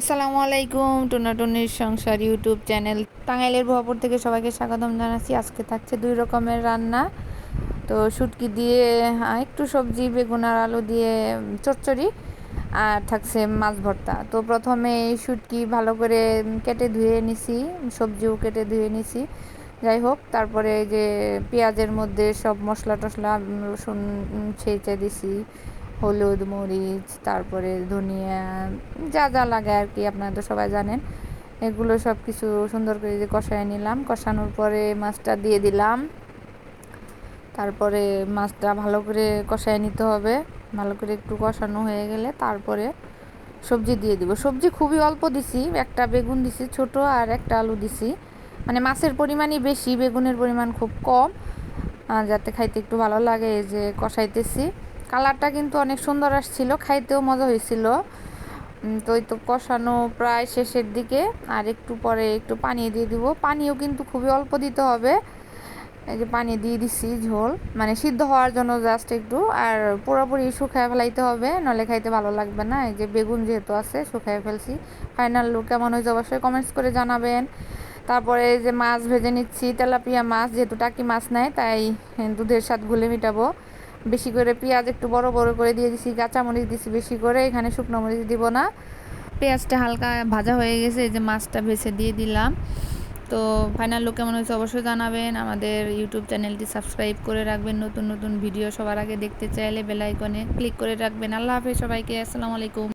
আসসালামু আলাইকুম, টুনাটুনির সংসার ইউটিউব চ্যানেল টাঙ্গাইলের ভুয়াপুর থেকে সবাইকে স্বাগতম জানাচ্ছি। আজকে থাকছে 2 রকমের রান্না। তো শুটকি দিয়ে একটু সবজি, বেগুন আর আলু দিয়ে চচ্চড়ি, আর থাকছে মাছ ভর্তা। তো প্রথমে এই শুটকি ভালো করে কেটে ধুয়ে নিছি, সবজিও কেটে ধুয়ে নিছি। যাই হোক, তারপরে যে পেঁয়াজের মধ্যে সব মশলা টশলা, রসুন ছেঁচে দিছি, হলুদ, মরিচ, তারপরে ধনিয়া, যা যা লাগে আর কি, আপনারা তো সবাই জানেন। এগুলো সব কিছু সুন্দর করে যে কষায় নিলাম। কষানোর পরে মাছটা দিয়ে দিলাম। তারপরে মাছটা ভালো করে কষায় নিতে হবে। ভালো করে একটু কষানো হয়ে গেলে তারপরে সবজি দিয়ে দিব। সবজি খুবই অল্প দিছি, একটা বেগুন দিছি ছোট, আর একটা আলু দিছি। মানে মাছের পরিমাণই বেশি, বেগুনের পরিমাণ খুব কম, যাতে খাইতে একটু ভালো লাগে। এই যে কষাইতেছি, কালারটা কিন্তু অনেক সুন্দর আসছিল, খাইতেও মজা হয়েছিল। তো এই তো কষানো প্রায় শেষের দিকে, আর একটু পরে একটু পানি দিয়ে দিব। পানিও কিন্তু খুবই অল্প দিতে হবে। এই যে পানি দিয়ে দিছি, ঝোল মানে সিদ্ধ হওয়ার জন্য জাস্ট একটু, আর পুরোপুরি শুকায় ফেলাইতে হবে, নাহলে খাইতে ভালো লাগবে না। এই যে বেগুন যেহেতু আছে, শুকায় ফেলছি। ফাইনাল লুক কেমন হয়েছে অবশ্যই কমেন্টস করে জানাবেন। তারপরে এই যে মাছ ভেজে নিচ্ছি, তেলাপিয়া মাছ, যেহেতু টাকি মাছ নেয় তাই দুধের স্বাদ ঘুলে মিটাবো। বেশি করে পেঁয়াজ একটু বড় বড় করে দিয়ে দিছি, কাঁচামরিচ দিছি বেশি করে, এখানে শুকনো মরিচ দিব না। পেঁয়াজটা হালকা ভাজা হয়ে গেছে, এই যে মাছটা ভেজে দিয়ে দিলাম। তো ফাইনাল লুক কেমন হয়েছে অবশ্যই জানাবেন। আমাদের ইউটিউব চ্যানেলটি সাবস্ক্রাইব করে রাখবেন, নতুন নতুন ভিডিও সবার আগে দেখতে চাইলে বেল আইকনে ক্লিক করে রাখবেন। আল্লাহ হাফেজ সবাইকে, আসসালামু আলাইকুম।